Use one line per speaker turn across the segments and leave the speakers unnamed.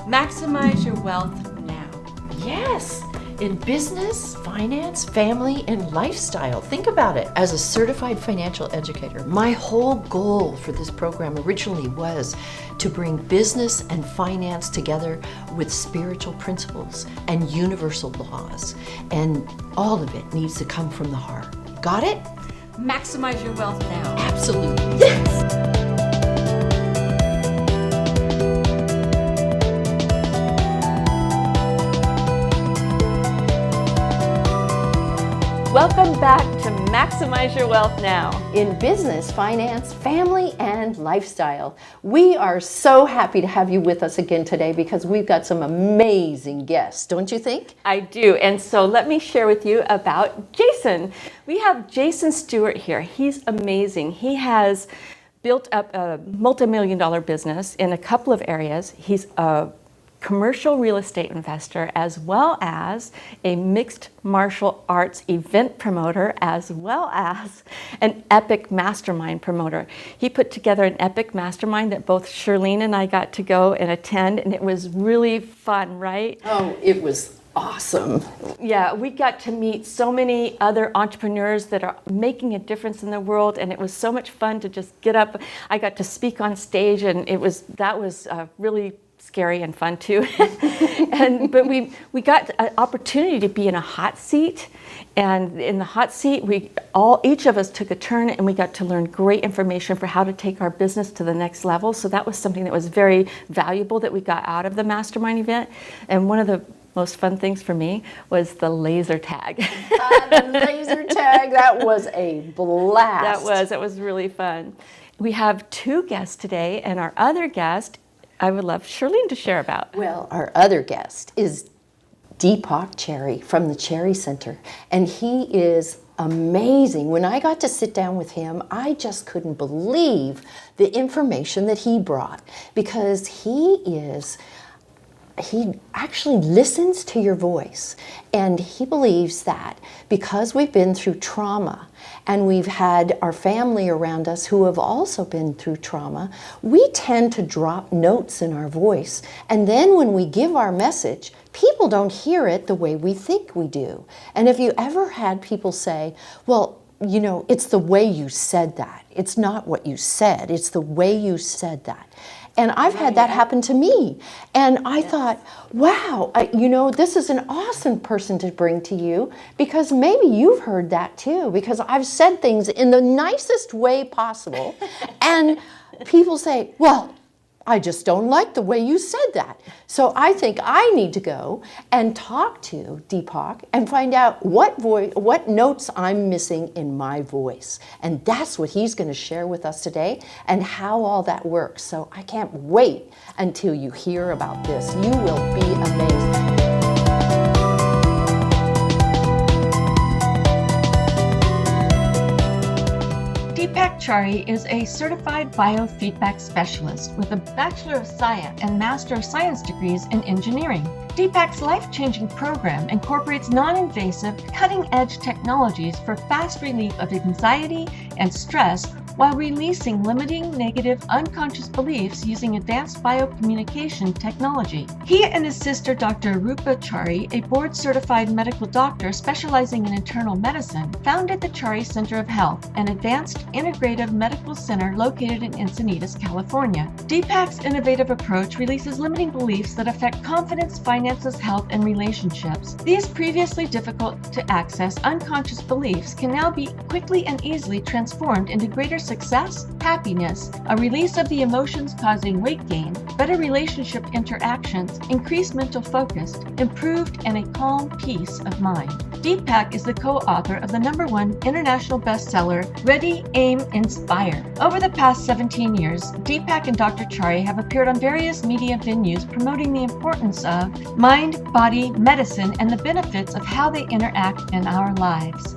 Maximize your wealth now.
Yes, in business, finance, family, and lifestyle. Think about it. As a certified financial educator, my whole goal for this program originally was to bring business and finance together with spiritual principles and universal laws. And all of it needs to come from the heart. Got it?
Maximize your wealth now.
Absolutely. Yes!
Welcome back to Maximize Your Wealth Now.
In business, finance, family, and lifestyle. We are so happy to have you with us again today because we've got some amazing guests, don't you think?
I do, and so let me share with you about Jason. We have Jason Stewart here. He's amazing. He has built up a multi-million-dollar business in a couple of areas. He's a commercial real estate investor, as well as a mixed martial arts event promoter, as well as an epic mastermind promoter. He put together an epic mastermind that both Shirlene and I got to go and attend, and it was really fun, right?
Oh, it was awesome.
Yeah, we got to meet so many other entrepreneurs that are making a difference in the world, and it was so much fun to just get up. I got to speak on stage, and that was really scary and fun too. But we got an opportunity to be in a hot seat, and in the hot seat each of us took a turn, and we got to learn great information for how to take our business to the next level. So that was something that was very valuable that we got out of the mastermind event. And one of the most fun things for me was the laser tag.
The laser tag, that was a blast.
That was really fun. We have two guests today, and our other guest I would love Shirlene to share about.
Well, our other guest is Deepak Chari from the Chari Center, and he is amazing. When I got to sit down with him, I just couldn't believe the information that he brought, because he actually listens to your voice, and he believes that because we've been through trauma and we've had our family around us who have also been through trauma, we tend to drop notes in our voice, and then when we give our message, people don't hear it the way we think we do. And if you ever had people say, well, you know, it's the way you said that. It's not what you said, it's the way you said that. And I've had that happen to me. And I thought, wow, this is an awesome person to bring to you, because maybe you've heard that too, because I've said things in the nicest way possible. And people say, well, I just don't like the way you said that. So I think I need to go and talk to Deepak and find out what notes I'm missing in my voice. And that's what he's going to share with us today, and how all that works. So I can't wait until you hear about this. You will be amazed.
Deepak Chari is a certified biofeedback specialist with a Bachelor of Science and Master of Science degrees in engineering. Deepak's life-changing program incorporates non-invasive, cutting-edge technologies for fast relief of anxiety and stress, while releasing limiting, negative, unconscious beliefs using advanced biocommunication technology. He and his sister, Dr. Rupa Chari, a board-certified medical doctor specializing in internal medicine, founded the Chari Center of Health, an advanced integrative medical center located in Encinitas, California. Deepak's innovative approach releases limiting beliefs that affect confidence, finances, health, and relationships. These previously difficult to access unconscious beliefs can now be quickly and easily transformed into greater success, happiness, a release of the emotions causing weight gain, better relationship interactions, increased mental focus, improved and a calm peace of mind. Deepak is the co-author of the #1 international bestseller, Ready, Aim, Inspire. Over the past 17 years, Deepak and Dr. Chari have appeared on various media venues promoting the importance of mind, body, medicine, and the benefits of how they interact in our lives.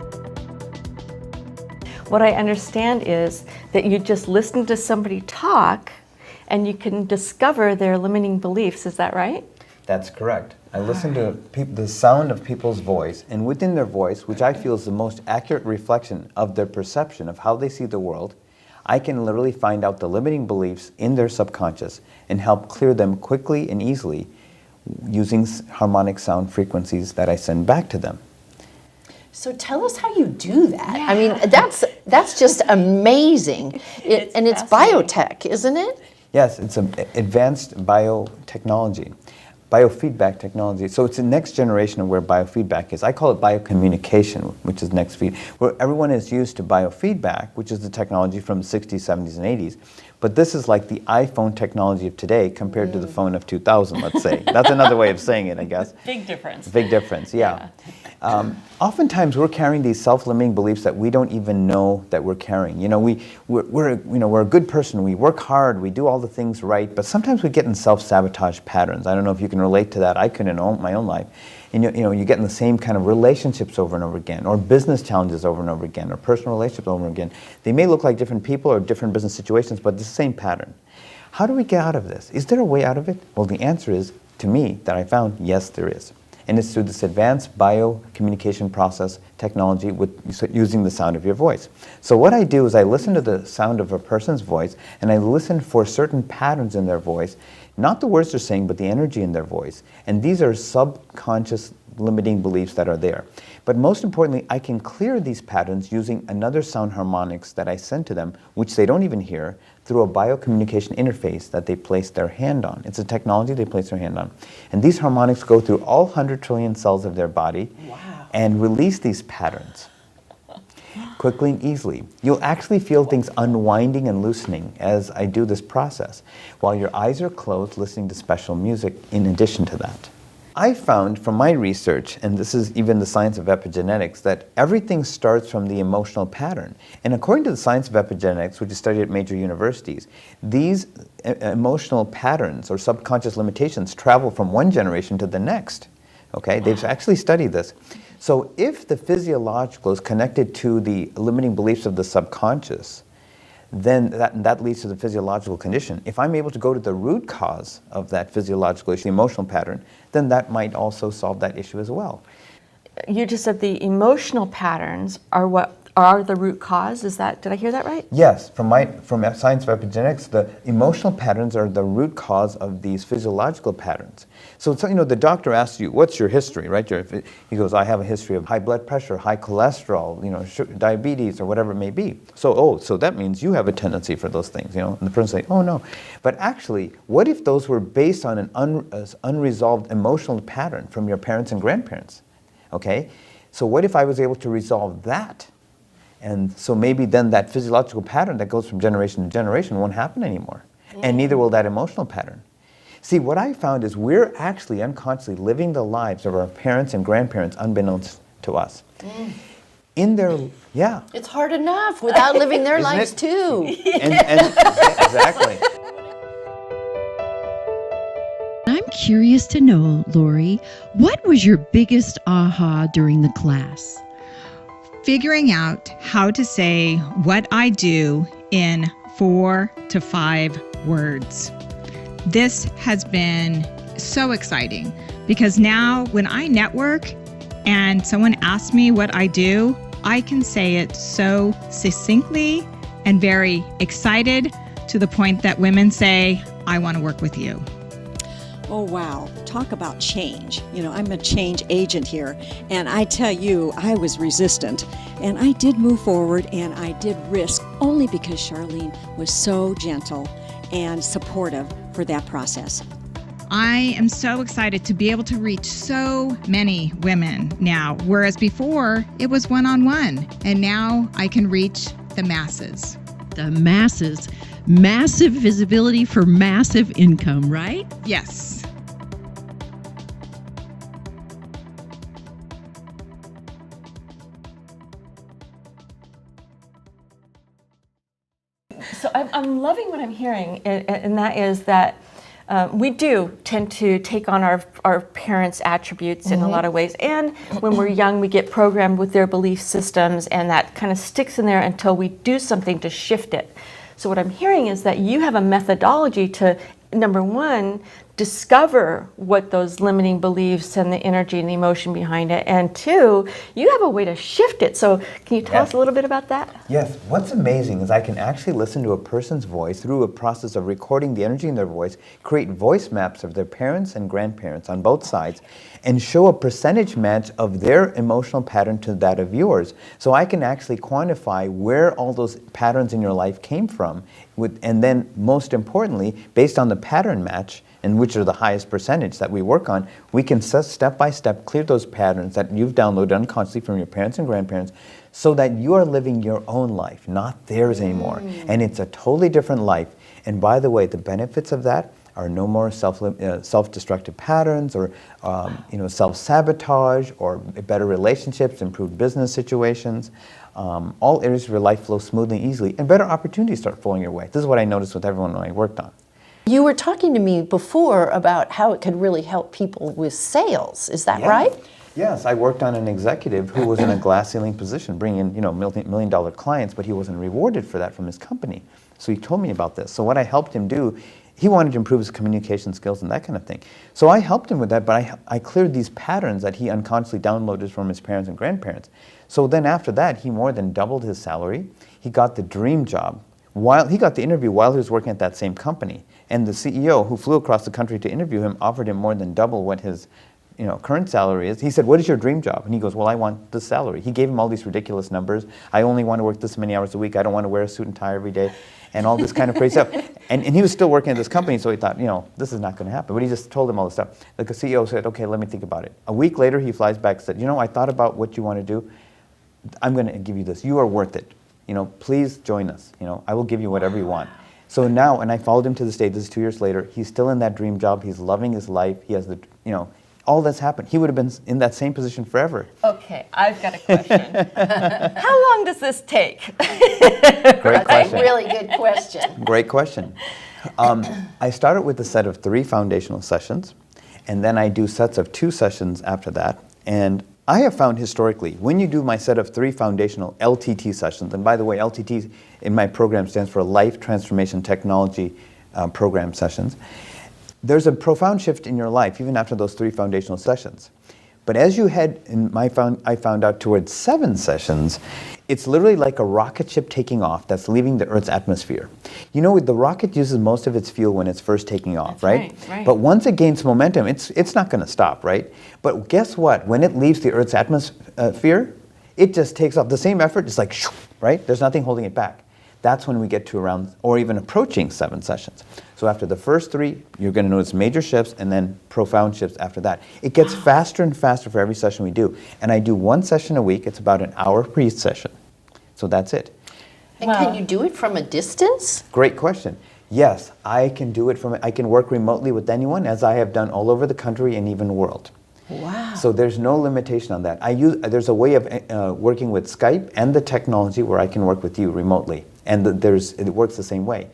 What I understand is that you just listen to somebody talk and you can discover their limiting beliefs. Is that right?
That's correct. I listen to the sound of people's voice, and within their voice, which I feel is the most accurate reflection of their perception of how they see the world, I can literally find out the limiting beliefs in their subconscious and help clear them quickly and easily using harmonic sound frequencies that I send back to them.
So tell us how you do that. I mean, that's just amazing. And it's biotech, isn't it?
Yes, it's an advanced biotechnology, biofeedback technology. So it's the next generation of where biofeedback is. I call it biocommunication, which is next feed, where everyone is used to biofeedback, which is the technology from the 60s, 70s, and 80s. But this is like the iPhone technology of today compared to the phone of 2000, let's say. That's another way of saying it, I guess.
Big difference.
Big difference, yeah. Oftentimes we're carrying these self-limiting beliefs that we don't even know that we're carrying. You know, we're a good person, we work hard, we do all the things right, but sometimes we get in self-sabotage patterns. I don't know if you can relate to that. I could in my own life. And you get in the same kind of relationships over and over again, or business challenges over and over again, or personal relationships over and over again. They may look like different people or different business situations, but it's the same pattern. How do we get out of this? Is there a way out of it? Well, the answer is, to me, that I found, yes, there is. And it's through this advanced biocommunication process technology using the sound of your voice. So what I do is I listen to the sound of a person's voice, and I listen for certain patterns in their voice, not the words they're saying, but the energy in their voice. And these are subconscious limiting beliefs that are there. But most importantly, I can clear these patterns using another sound harmonics that I send to them, which they don't even hear, through a biocommunication interface that they place their hand on. It's a technology they place their hand on. And these harmonics go through all 100 trillion cells of their body and release these patterns quickly and easily. You'll actually feel things unwinding and loosening as I do this process, while your eyes are closed listening to special music in addition to that. I found from my research, and this is even the science of epigenetics, that everything starts from the emotional pattern. And according to the science of epigenetics, which is studied at major universities, these emotional patterns or subconscious limitations travel from one generation to the next. Okay, they've actually studied this. So if the physiological is connected to the limiting beliefs of the subconscious, then that leads to the physiological condition. If I'm able to go to the root cause of that physiological issue, the emotional pattern, then that might also solve that issue as well.
You just said the emotional patterns are what are the root cause. Did I hear that right?
Yes, from science of epigenetics, the emotional patterns are the root cause of these physiological patterns. So the doctor asks you, what's your history, right? He goes, I have a history of high blood pressure, high cholesterol, diabetes, or whatever it may be. So that means you have a tendency for those things, And the person say, oh no. But actually, what if those were based on an unresolved emotional pattern from your parents and grandparents? Okay? So what if I was able to resolve that? And so maybe then that physiological pattern that goes from generation to generation won't happen anymore. And neither will that emotional pattern. See, what I found is we're actually unconsciously living the lives of our parents and grandparents unbeknownst to us. In their,
It's hard enough without living their lives too.
Exactly.
I'm curious to know, Lori, what was your biggest aha during the class?
Figuring out how to say what I do in 4 to 5 words. This has been so exciting because now when I network and someone asks me what I do, I can say it so succinctly and very excited to the point that women say, I want to work with you.
Oh, wow. Talk about change. I'm a change agent here. And I tell you, I was resistant. And I did move forward and I did risk only because Shirlene was so gentle and supportive for that process.
I am so excited to be able to reach so many women now, whereas before it was one-on-one. And now I can reach the masses.
The masses. Massive visibility for massive income, right?
Yes.
So I'm loving what I'm hearing, and that is that we do tend to take on our parents' attributes in a lot of ways. And when we're young, we get programmed with their belief systems, and that kind of sticks in there until we do something to shift it. So what I'm hearing is that you have a methodology to, number one, discover what those limiting beliefs and the energy and the emotion behind it. And two, you have a way to shift it. So can you tell us a little bit about that?
Yes. What's amazing is I can actually listen to a person's voice through a process of recording the energy in their voice, create voice maps of their parents and grandparents on both sides, and show a percentage match of their emotional pattern to that of yours. So I can actually quantify where all those patterns in your life came from, and then most importantly, based on the pattern match, and which are the highest percentage that we work on, we can step by step clear those patterns that you've downloaded unconsciously from your parents and grandparents, so that you are living your own life, not theirs anymore. And it's a totally different life. And by the way, the benefits of that are no more self-destructive patterns, or self-sabotage, or better relationships, improved business situations. All areas of your life flow smoothly and easily, and better opportunities start flowing your way. This is what I noticed with everyone when I worked on.
You were talking to me before about how it could really help people with sales. Is that right?
Yes, I worked on an executive who was in a glass ceiling position, bringing in million-dollar clients, but he wasn't rewarded for that from his company. So he told me about this. So what I helped him do, he wanted to improve his communication skills and that kind of thing. So I helped him with that, but I cleared these patterns that he unconsciously downloaded from his parents and grandparents. So then after that, he more than doubled his salary. He got the dream job. He got the interview while he was working at that same company. And the CEO, who flew across the country to interview him, offered him more than double what his current salary is. He said, "What is your dream job?" And he goes, "Well, I want this salary." He gave him all these ridiculous numbers. "I only want to work this many hours a week. I don't want to wear a suit and tie every day," and all this kind of crazy stuff. And he was still working at this company, so he thought, this is not going to happen. But he just told him all this stuff. The CEO said, "Okay, let me think about it." A week later, he flies back and said, "I thought about what you want to do. I'm going to give you this. You are worth it. Please join us. I will give you whatever you want." So now, and I followed him to this day, this is 2 years later, he's still in that dream job, he's loving his life, he has all that's happened. He would have been in that same position forever.
Okay, I've got a question. How long does this take?
Great question.
A really good question.
Great question. I started with a set of 3 foundational sessions, and then I do sets of 2 sessions after that. And I have found historically, when you do my set of 3 foundational LTT sessions, and by the way, LTT in my program stands for Life Transformation Technology Program Sessions, there's a profound shift in your life even after those 3 foundational sessions. But as you head, I found out towards 7 sessions, it's literally like a rocket ship taking off that's leaving the Earth's atmosphere. The rocket uses most of its fuel when it's first taking off, right? But once it gains momentum, it's not going to stop, right? But guess what? When it leaves the Earth's atmosphere, it just takes off. The same effort, it's like, shoo, right? There's nothing holding it back. That's when we get to around, or even approaching 7 sessions. So after the first 3, you're going to notice major shifts and then profound shifts after that. It gets faster and faster for every session we do. And I do 1 session a week. It's about an hour per each session. So that's it.
And can you do it from a distance?
Great question. Yes, I can do it I can work remotely with anyone, as I have done all over the country and even the world.
Wow.
So there's no limitation on that. There's a way of working with Skype and the technology where I can work with you remotely. And it works the same way.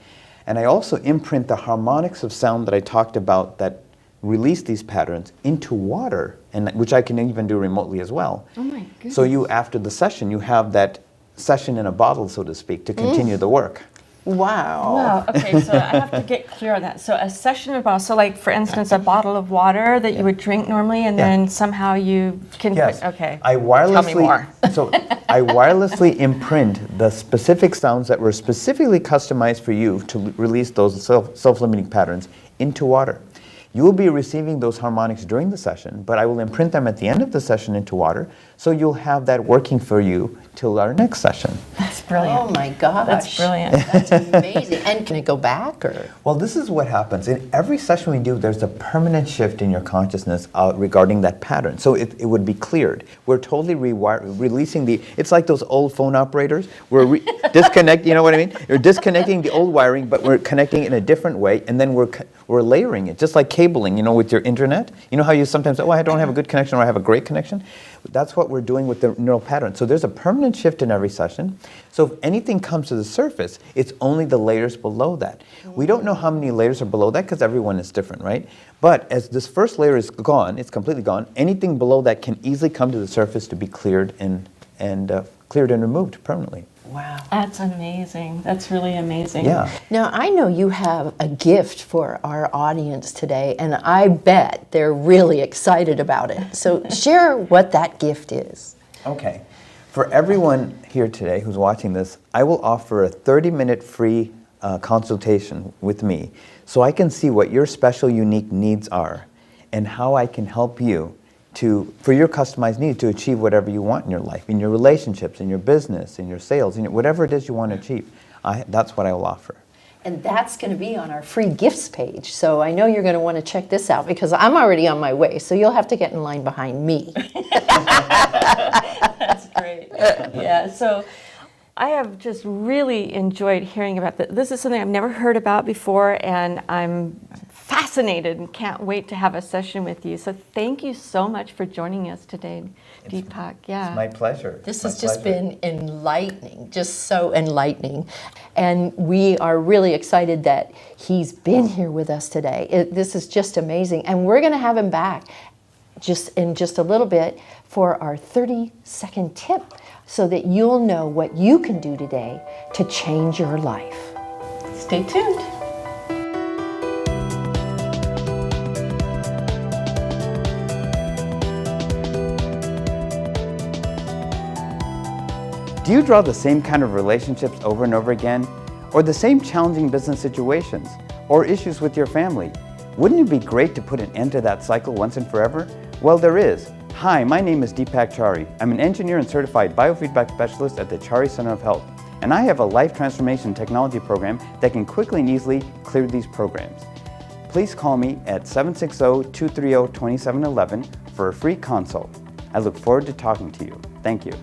And I also imprint the harmonics of sound that I talked about that release these patterns into water, which I can even do remotely as well.
Oh my goodness.
So after the session, you have that session in a bottle, so to speak, to continue the work.
Wow.
Wow. Okay, so I have to get clear on that. So a session of bottle, so like for instance, a bottle of water that you would drink normally, and then somehow you can put, okay. Tell me more.
So I wirelessly imprint the specific sounds that were specifically customized for you to release those self-limiting patterns into water. You will be receiving those harmonics during the session, but I will imprint them at the end of the session into water, so you'll have that working for you till our next session.
That's brilliant.
Oh my gosh.
That's brilliant.
That's amazing. And can it go back, or?
Well, this is what happens. In every session we do, there's a permanent shift in your consciousness regarding that pattern. So it would be cleared. We're totally releasing it's like those old phone operators. We're disconnecting, you know what I mean? You're disconnecting the old wiring, but we're connecting it in a different way, and then we're layering it, just like cabling, with your internet. You know how you sometimes say, I don't have a good connection, or I have a great connection? That's what we're doing with the neural pattern. So there's a permanent shift in every session. So if anything comes to the surface, it's only the layers below that. We don't know how many layers are below that because everyone is different, right? But as this first layer is gone, it's completely gone, anything below that can easily come to the surface to be cleared and removed permanently.
Wow.
That's amazing. That's really amazing.
Yeah.
Now, I know you have a gift for our audience today, and I bet they're really excited about it. So share what that gift is.
Okay. For everyone here today who's watching this, I will offer a 30-minute free consultation with me so I can see what your special, unique needs are and how I can help you for your customized needs to achieve whatever you want in your life, in your relationships, in your business, in your sales, in whatever it is you want to achieve. That's what I will offer.
And that's going to be on our free gifts page. So I know you're going to want to check this out because I'm already on my way. So you'll have to get in line behind me.
That's great. Yeah, so I have just really enjoyed hearing about this. This is something I've never heard about before, and I'm fascinated and can't wait to have a session with you. So thank you so much for joining us today, Deepak. Yeah.
It's my pleasure.
This has just been enlightening, just so enlightening. And we are really excited that he's been here with us today. This is just amazing. And we're going to have him back in just a little bit for our 30-second tip so that you'll know what you can do today to change your life.
Stay tuned.
Do you draw the same kind of relationships over and over again? Or the same challenging business situations? Or issues with your family? Wouldn't it be great to put an end to that cycle once and forever? Well, there is. Hi, my name is Deepak Chari. I'm an engineer and certified biofeedback specialist at the Chari Center of Health. And I have a life transformation technology program that can quickly and easily clear these programs. Please call me at 760-230-2711 for a free consult. I look forward to talking to you. Thank you.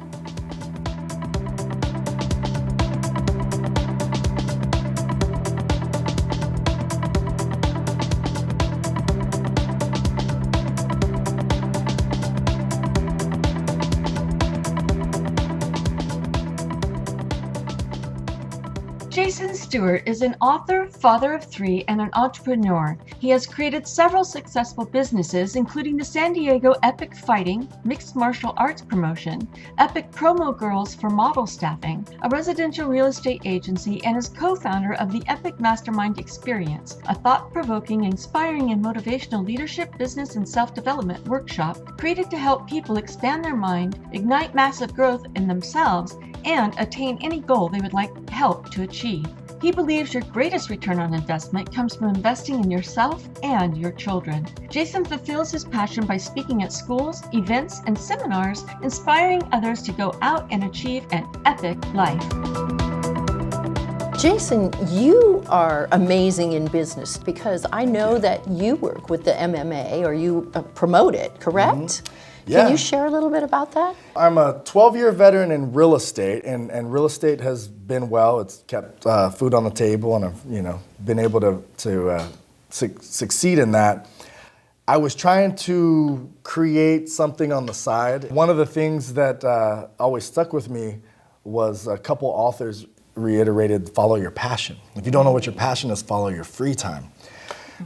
Jason Stewart is an author, father of three, and an entrepreneur. He has created several successful businesses, including the San Diego Epic Fighting, mixed martial arts promotion, Epic Promo Girls for model staffing, a residential real estate agency, and is co-founder of the Epic Mastermind Experience, a thought-provoking, inspiring, and motivational leadership, business, and self-development workshop created to help people expand their mind, ignite massive growth in themselves, and attain any goal they would like help to achieve. He believes your greatest return on investment comes from investing in yourself and your children. Jason fulfills his passion by speaking at schools, events, and seminars, inspiring others to go out and achieve an epic life.
Jason, you are amazing in business because I know that you work with the MMA or you promote it, correct?
Mm-hmm. Yeah.
Can you share a little bit about that?
I'm a 12-year veteran in real estate, and real estate has been well. It's kept food on the table, and I've been able to succeed in that. I was trying to create something on the side. One of the things that always stuck with me was a couple authors reiterated, follow your passion. If you don't know what your passion is, follow your free time.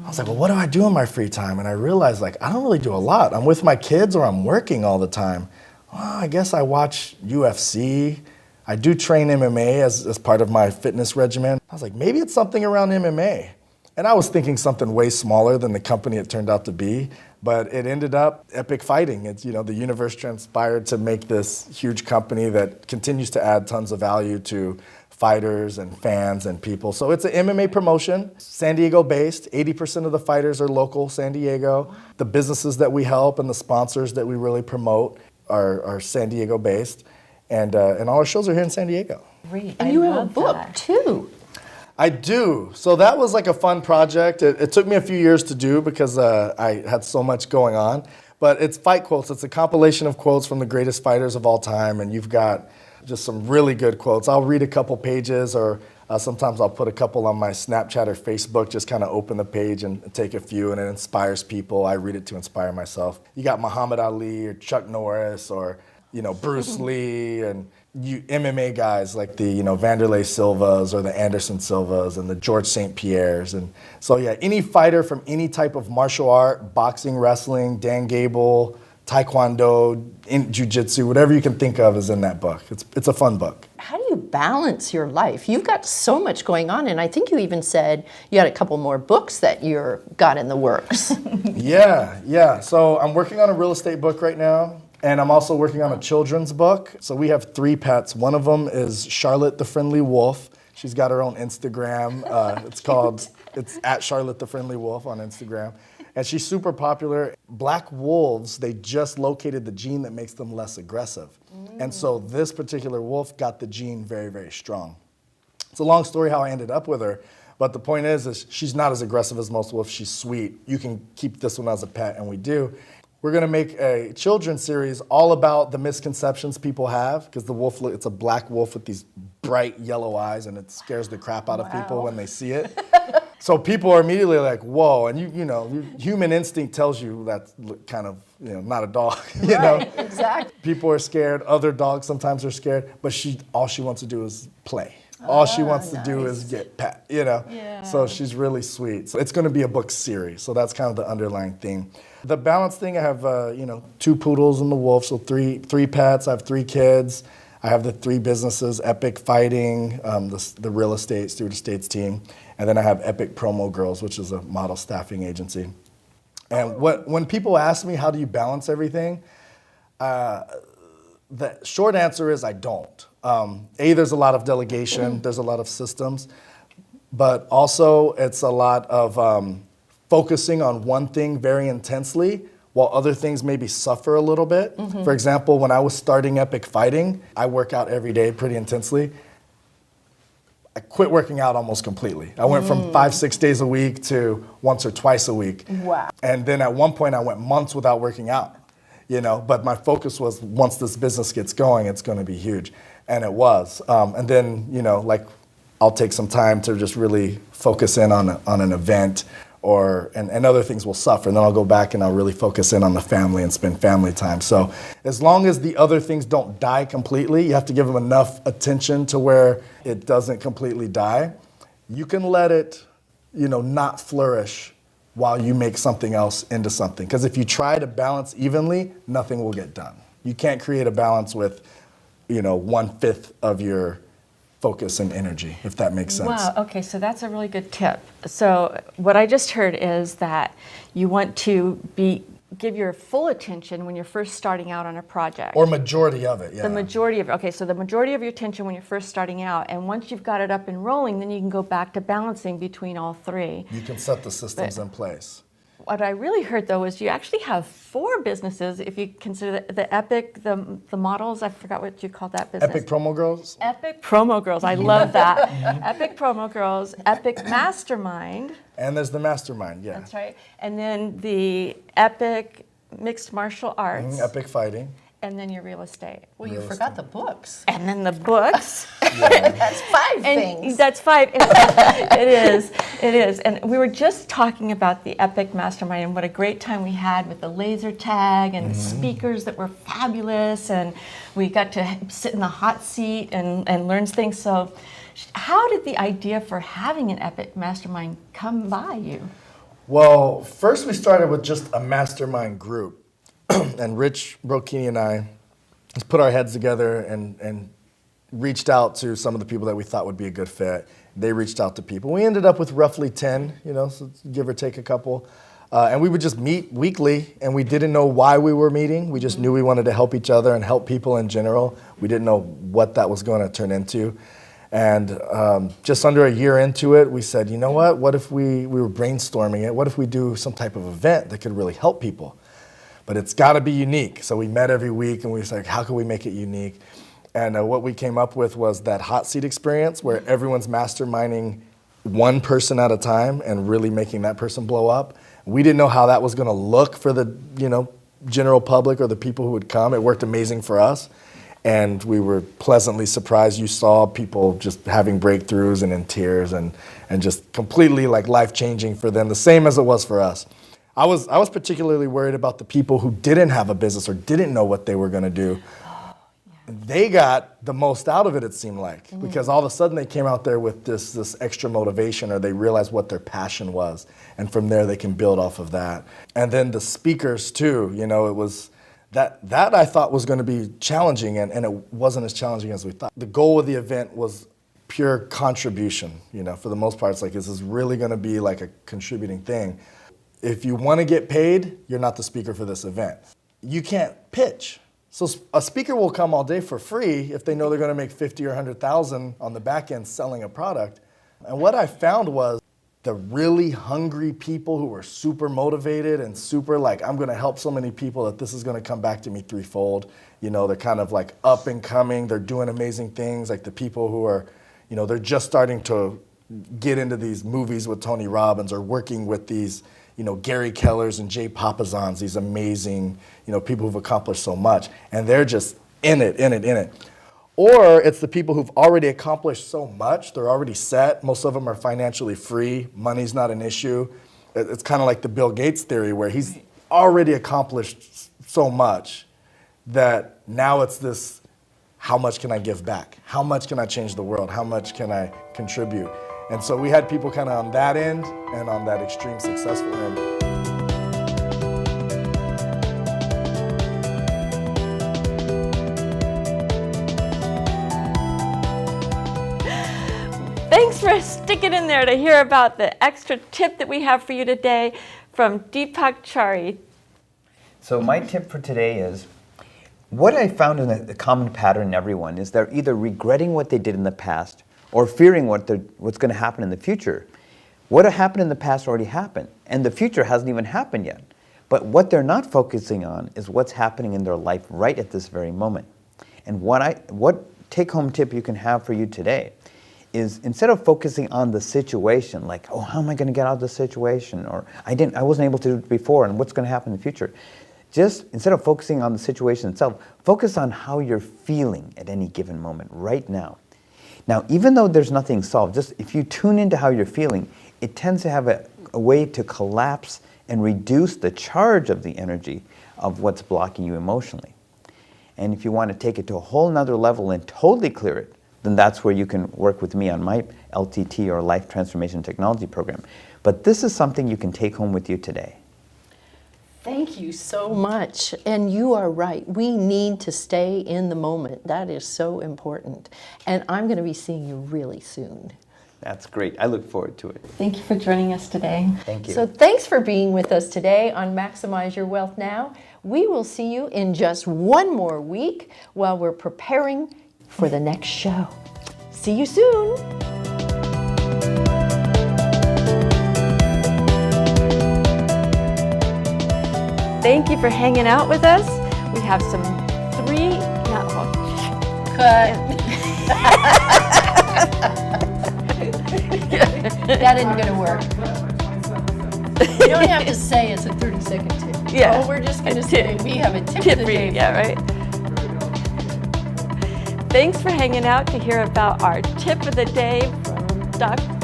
I was like, well, what do I do in my free time? And I realized, I don't really do a lot. I'm with my kids or I'm working all the time. Well, I guess I watch UFC. I do train MMA as part of my fitness regimen. I was like, maybe it's something around MMA. And I was thinking something way smaller than the company it turned out to be. But it ended up Epic Fighting. It's, the universe transpired to make this huge company that continues to add tons of value to fighters and fans and people. So it's an MMA promotion, San Diego based. 80% of the fighters are local San Diego. The businesses that we help and the sponsors that we really promote are San Diego based. And all our shows are here in San Diego.
Great.
And you have a book too.
I do. So that was like a fun project. It took me a few years to do because I had so much going on. But it's fight quotes. It's a compilation of quotes from the greatest fighters of all time. And you've got just some really good quotes. I'll read a couple pages, or sometimes I'll put a couple on my Snapchat or Facebook, just kind of open the page and take a few, and it inspires people. I read it to inspire myself. You got Muhammad Ali or Chuck Norris or Bruce Lee, and MMA guys like the Vanderlei Silvas or the Anderson Silvas and the George St. Pierres. And so yeah, any fighter from any type of martial art, boxing, wrestling, Dan Gable, taekwondo, jiu-jitsu, whatever you can think of is in that book. It's a fun book.
How do you balance your life? You've got so much going on, and I think you even said you had a couple more books that you're got in the works.
Yeah. So I'm working on a real estate book right now, and I'm also working on a children's book. So we have 3 pets. One of them is Charlotte the Friendly Wolf. She's got her own Instagram. It's at Charlotte the Friendly Wolf on Instagram. And she's super popular. Black wolves, they just located the gene that makes them less aggressive. And so this particular wolf got the gene very, very strong. It's a long story how I ended up with her, but the point is she's not as aggressive as most wolves. She's sweet. You can keep this one as a pet, and we do. We're gonna make a children's series all about the misconceptions people have, because the wolf, it's a black wolf with these bright yellow eyes, and it scares the crap out of people when they see it. So people are immediately like, whoa, and you know, human instinct tells you that's kind of, not a dog, you know?
Exactly.
People are scared, other dogs sometimes are scared, but all she wants to do is play. All she wants to do is get pet,
Yeah.
So she's really sweet. So it's gonna be a book series, so that's kind of the underlying theme. The balance thing, I have, 2 poodles and the wolf, so three pets, I have 3 kids. I have the 3 businesses, Epic Fighting, the real estate, Stewart Estates team, and then I have Epic Promo Girls, which is a model staffing agency. And when people ask me, how do you balance everything? The short answer is I don't. There's a lot of delegation, there's a lot of systems, but also it's a lot of focusing on one thing very intensely while other things maybe suffer a little bit. For example, when I was starting Epic Fighting, I work out every day pretty intensely. I quit working out almost completely. I went from 5-6 days a week to once or twice a week.
Wow.
And then at one point I went months without working out, but my focus was once this business gets going, it's gonna be huge. And it was. And then, I'll take some time to just really focus in on an event, and other things will suffer. And then I'll go back and I'll really focus in on the family and spend family time. So as long as the other things don't die completely, you have to give them enough attention to where it doesn't completely die. You can let it, not flourish while you make something else into something. Because if you try to balance evenly, nothing will get done. You can't create a balance with, 1/5 of your focus and energy, if that makes sense.
Wow, okay, so that's a really good tip. So what I just heard is that you want to give your full attention when you're first starting out on a project.
Or majority of it, yeah.
The majority of it. Okay, so the majority of your attention when you're first starting out, and once you've got it up and rolling, then you can go back to balancing between all 3.
You can set the systems in place.
What I really heard, though, is you actually have 4 businesses if you consider the Epic, the models. I forgot what you called that business.
Epic Promo Girls?
Epic Promo Girls. I love that. Epic Promo Girls, Epic Mastermind.
And there's the Mastermind, yeah.
That's right. And then the Epic Mixed Martial Arts.
Epic Fighting.
And then your real estate.
Well, you forgot the books.
And then the books.
That's 5 things.
That's 5. It is. And we were just talking about the Epic Mastermind and what a great time we had with the laser tag and the speakers that were fabulous. And we got to sit in the hot seat and learn things. So how did the idea for having an Epic Mastermind come by you?
Well, first we started with just a mastermind group. And Rich Brokini and I just put our heads together and reached out to some of the people that we thought would be a good fit. They reached out to people. We ended up with roughly 10, so give or take a couple. And we would just meet weekly, and we didn't know why we were meeting. We just knew we wanted to help each other and help people in general. We didn't know what that was going to turn into. And just under a year into it, we said, you know what if we were brainstorming it, what if we do some type of event that could really help people? But it's got to be unique. So we met every week, and we was like, how can we make it unique? And what we came up with was that hot seat experience where everyone's masterminding one person at a time and really making that person blow up. We didn't know how that was going to look for the general public or the people who would come. It worked amazing for us. And we were pleasantly surprised. You saw people just having breakthroughs and in tears and just completely life-changing for them, the same as it was for us. I was particularly worried about the people who didn't have a business or didn't know what they were going to do. They got the most out of it, it seemed like, because all of a sudden they came out there with this extra motivation, or they realized what their passion was, and from there they can build off of that. And then the speakers too, it was That I thought was going to be challenging, and it wasn't as challenging as we thought. The goal of the event was pure contribution. For the most part, it's like, is this really going to be like a contributing thing? If you want to get paid, you're not the speaker for this event. You can't pitch. So a speaker will come all day for free if they know they're going to make 50 or 100,000 on the back end selling a product. And what I found was the really hungry people who were super motivated and super like, I'm going to help so many people that this is going to come back to me threefold. They're kind of like up and coming. They're doing amazing things. Like the people who are, they're just starting to get into these movies with Tony Robbins or working with these, Gary Kellers and Jay Papasan's, these amazing, people who've accomplished so much. And they're just in it. Or it's the people who've already accomplished so much. They're already set. Most of them are financially free. Money's not an issue. It's kind of like the Bill Gates theory where he's already accomplished so much that now it's this, how much can I give back? How much can I change the world? How much can I contribute? And so we had people kind of on that end and on that extreme successful end.
Thanks for sticking in there to hear about the extra tip that we have for you today from Deepak Chari.
So my tip for today is, what I found in a common pattern in everyone is they're either regretting what they did in the past or fearing what's going to happen in the future. What happened in the past already happened, and the future hasn't even happened yet. But what they're not focusing on is what's happening in their life right at this very moment. And what take-home tip you can have for you today is, instead of focusing on the situation, like, oh, how am I going to get out of this situation? Or I wasn't able to do it before, and what's going to happen in the future? Just instead of focusing on the situation itself, focus on how you're feeling at any given moment, right now. Now, even though there's nothing solved, just if you tune into how you're feeling, it tends to have a way to collapse and reduce the charge of the energy of what's blocking you emotionally. And if you want to take it to a whole nother level and totally clear it, then that's where you can work with me on my LTT or Life Transformation Technology program. But this is something you can take home with you today.
Thank you so much. And you are right. We need to stay in the moment. That is so important. And I'm going to be seeing you really soon.
That's great. I look forward to it.
Thank you for joining us today.
Thank you.
So thanks for being with us today on Maximize Your Wealth Now. We will see you in just one more week while we're preparing for the next show. See you soon.
Thank you for hanging out with us. We have some
That isn't going to work. You don't have to say it's a 30-second tip.
Yeah.
Oh, we're just going to say we have a tip of the day.
Yeah, right. Thanks for hanging out to hear about our tip of the day from doctor.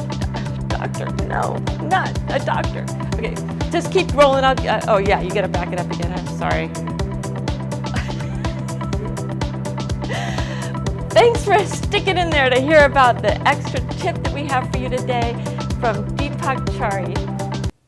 No, not a doctor. Okay, just keep rolling out. Oh yeah, you got to back it up again. I'm sorry. Thanks for sticking in there to hear about the extra tip that we have for you today from Deepak Chari.